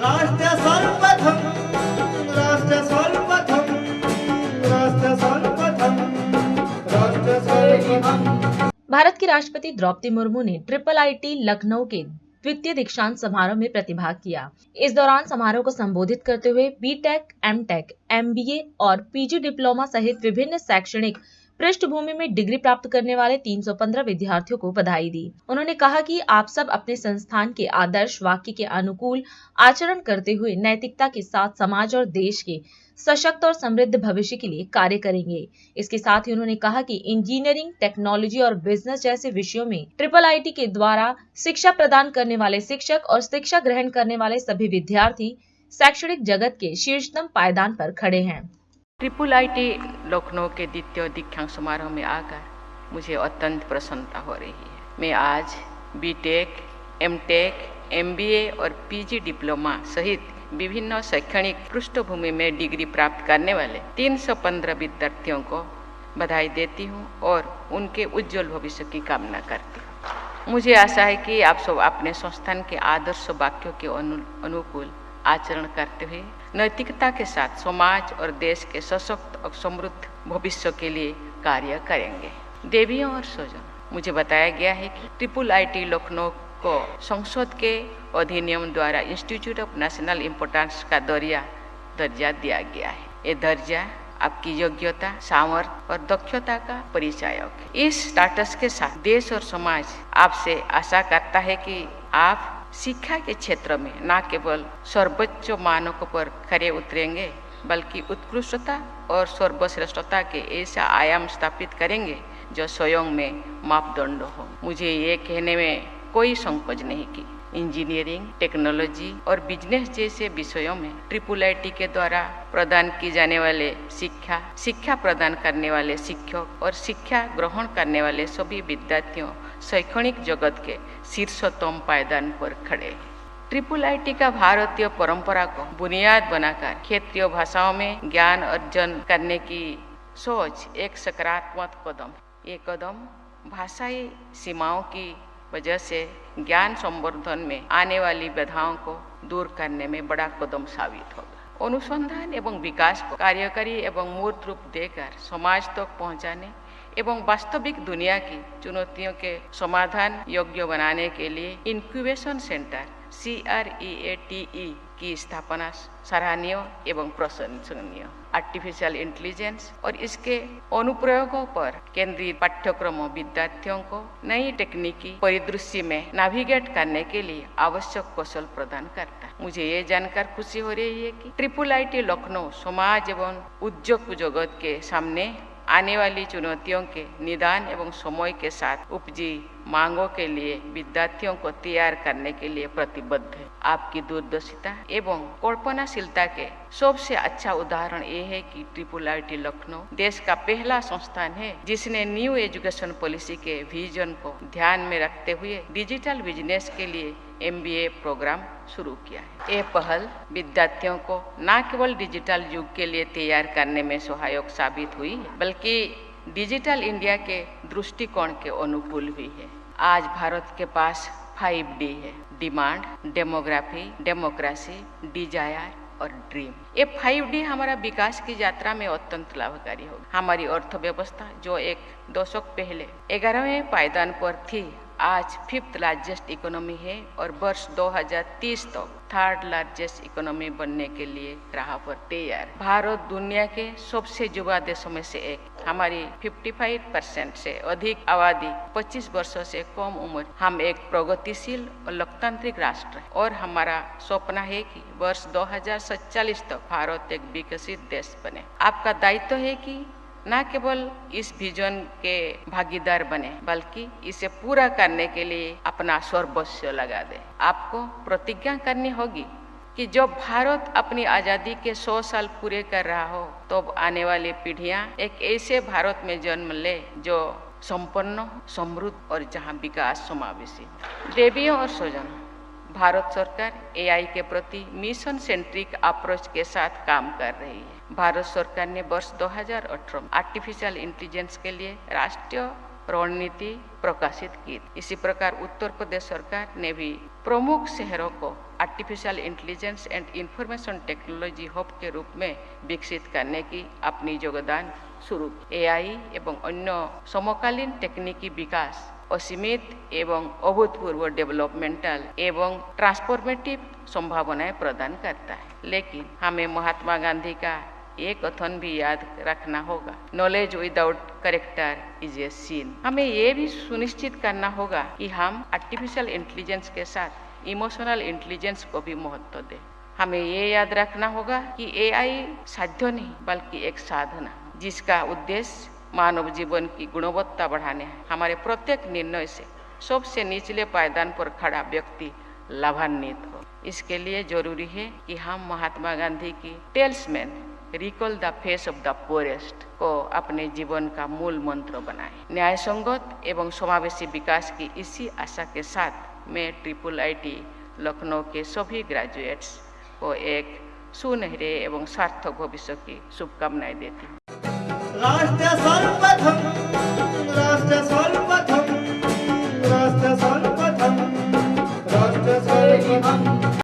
राष्ट्र सर्वप्रथम राष्ट्र सर्वप्रथम राष्ट्र सर्वप्रथम राष्ट्र सर्वप्रथम। भारत की राष्ट्रपति द्रौपदी मुर्मू ने IIIT लखनऊ के द्वितीय दीक्षांत समारोह में प्रतिभाग किया। इस दौरान समारोह को संबोधित करते हुए बीटेक, एमटेक, MBA और PG डिप्लोमा सहित विभिन्न शैक्षणिक पृष्ठभूमि में डिग्री प्राप्त करने वाले 315 विद्यार्थियों को बधाई दी। उन्होंने कहा कि आप सब अपने संस्थान के आदर्श वाक्य के अनुकूल आचरण करते हुए नैतिकता के साथ समाज और देश के सशक्त और समृद्ध भविष्य के लिए कार्य करेंगे। इसके साथ ही उन्होंने कहा कि इंजीनियरिंग, टेक्नोलॉजी और बिजनेस जैसे विषयों में IIIT के द्वारा शिक्षा प्रदान करने वाले शिक्षक और शिक्षा ग्रहण करने वाले सभी विद्यार्थी शैक्षणिक जगत के शीर्षतम पायदान पर खड़े हैं। IIIT लखनऊ के द्वितीय दीक्षांत समारोह में आकर मुझे अत्यंत प्रसन्नता हो रही है। मैं आज बीटेक, एमटेक, MBA और PG डिप्लोमा सहित विभिन्न शैक्षणिक पृष्ठभूमि में डिग्री प्राप्त करने वाले 315 विद्यार्थियों को बधाई देती हूँ और उनके उज्जवल भविष्य की कामना करती हूँ। मुझे आशा है कि आप सब अपने संस्थान के आदर्श वाक्यों के अनुकूल आचरण करते हुए नैतिकता के साथ समाज और देश के सशक्त और समृद्ध भविष्य के लिए कार्य करेंगे। देवियों और स्वजन, मुझे बताया गया है कि IIIT लखनऊ को संसद के अधिनियम द्वारा इंस्टीट्यूट ऑफ नेशनल इम्पोर्टेंस का दर्जा दिया गया है। ये दर्जा आपकी योग्यता, सामर्थ्य और दक्षता का परिचायक है। इस स्टेटस के साथ देश और समाज आपसे आशा करता है कि आप शिक्षा के क्षेत्र में न केवल सर्वोच्च मानकों पर खरे उतरेंगे बल्कि उत्कृष्टता और सर्वश्रेष्ठता के ऐसा आयाम स्थापित करेंगे जो स्वयं में मापदंड हो। मुझे ये कहने में कोई संकोच नहीं कि इंजीनियरिंग, टेक्नोलॉजी और बिजनेस जैसे विषयों में IIIT के द्वारा प्रदान की जाने वाले शिक्षा प्रदान करने वाले शिक्षक और शिक्षा ग्रहण करने वाले सभी विद्यार्थियों शैक्षणिक जगत के शीर्षतम पायदान पर खड़े हैं। IIIT का भारतीय परंपरा को बुनियाद बनाकर क्षेत्रीय भाषाओं में ज्ञान अर्जन करने की सोच एक सकारात्मक कदम। ये कदम भाषाई सीमाओं की वजह से ज्ञान संवर्धन में आने वाली बाधाओं को दूर करने में बड़ा कदम साबित होगा। अनुसंधान एवं विकास को कार्यकारी एवं मूर्त रूप देकर समाज तक पहुंचाने एवं वास्तविक दुनिया की चुनौतियों के समाधान योग्य बनाने के लिए इंक्यूबेशन सेंटर CREATE की स्थापना सराहनीय एवं प्रशंसनीय। आर्टिफिशियल इंटेलिजेंस और इसके अनुप्रयोगों पर केंद्रित पाठ्यक्रम विद्यार्थियों को नई तकनीकी परिदृश्य में नेविगेट करने के लिए आवश्यक कौशल प्रदान करता है। मुझे ये जानकर खुशी हो रही है कि IIIT लखनऊ समाज एवं उद्योग जगत के सामने आने वाली चुनौतियों के निदान एवं समय के साथ उपजी मांगों के लिए विद्यार्थियों को तैयार करने के लिए प्रतिबद्ध है। आपकी दूरदर्शिता एवं कल्पनाशीलता के सबसे अच्छा उदाहरण ये है कि IIIT लखनऊ देश का पहला संस्थान है जिसने न्यू एजुकेशन पॉलिसी के विजन को ध्यान में रखते हुए डिजिटल बिजनेस के लिए MBA प्रोग्राम शुरू किया है। ये पहल विद्यार्थियों को न केवल डिजिटल युग के लिए तैयार करने में सहायक साबित हुई है बल्कि डिजिटल इंडिया के दृष्टिकोण के अनुकूल भी है। आज भारत के पास 5D है: डिमांड, डेमोग्राफी, डेमोक्रेसी, डिजायर और ड्रीम। ये 5D हमारा विकास की यात्रा में अत्यंत लाभकारी होगा। हमारी अर्थव्यवस्था जो एक दशक पहले 11वें पायदान पर थी आज 5th लार्जेस्ट इकोनॉमी है और वर्ष 2030 तक 3rd लार्जेस्ट इकोनॉमी बनने के लिए राह पर तैयार। भारत दुनिया के सबसे युवा देशों में से एक। हमारी 55% से अधिक आबादी 25 वर्षों से कम उम्र। हम एक प्रगतिशील और लोकतांत्रिक राष्ट्र है और हमारा सपना है कि वर्ष 2047 तक भारत एक विकसित देश बने। आपका दायित्व है कि न केवल इस विजन के भागीदार बने बल्कि इसे पूरा करने के लिए अपना सर्वस्व लगा दे। आपको प्रतिज्ञा करनी होगी कि जब भारत अपनी आज़ादी के 100 साल पूरे कर रहा हो तो आने वाली पीढ़ियां एक ऐसे भारत में जन्म ले जो संपन्न, समृद्ध और जहां विकास समावेशी हो। देवियों और स्वजनों, भारत सरकार AI के प्रति मिशन सेंट्रिक अप्रोच के साथ काम कर रही है। भारत सरकार ने वर्ष 2018 में आर्टिफिशियल इंटेलिजेंस के लिए राष्ट्रीय रणनीति प्रकाशित की। इसी प्रकार उत्तर प्रदेश सरकार ने भी प्रमुख शहरों को artificial intelligence and information technology hub के रूप में विकसित करने की अपनी योगदान शुरू की। एआई एवं अन्य समकालीन तकनीकी विकास असीमित एवं अभूतपूर्व डेवलपमेंटल एवं ट्रांसफॉर्मेटिव संभावनाएं प्रदान करता है, लेकिन हमें महात्मा गांधी का एक कथन भी याद रखना होगा, knowledge without character is a sin. हमें ये भी सुनिश्चित करना होगा कि हम आर्टिफिशियल इंटेलिजेंस के साथ इमोशनल इंटेलिजेंस को भी महत्व दें। हमें ये याद रखना होगा कि एआई साध्य नहीं बल्कि एक साधना, जिसका उद्देश्य मानव जीवन की गुणवत्ता बढ़ाने है। हमारे प्रत्येक निर्णय से सबसे निचले पायदान पर खड़ा व्यक्ति लाभान्वित हो। इसके लिए जरूरी है कि हम महात्मा गांधी की talisman recall the face of the poorest को अपने जीवन का मूल मंत्र बनाएं। न्याय संगत एवं समावेशी विकास की इसी आशा के साथ मैं IIIT लखनऊ के सभी ग्रेजुएट्स को एक सुनहरे एवं सार्थक भविष्य की शुभकामनाएं देती हूँ। राष्ट्र सर्वप्रथम, राष्ट्र सर्वप्रथम, राष्ट्र सर्वप्रथम, राष्ट्र सर्वप्रथम।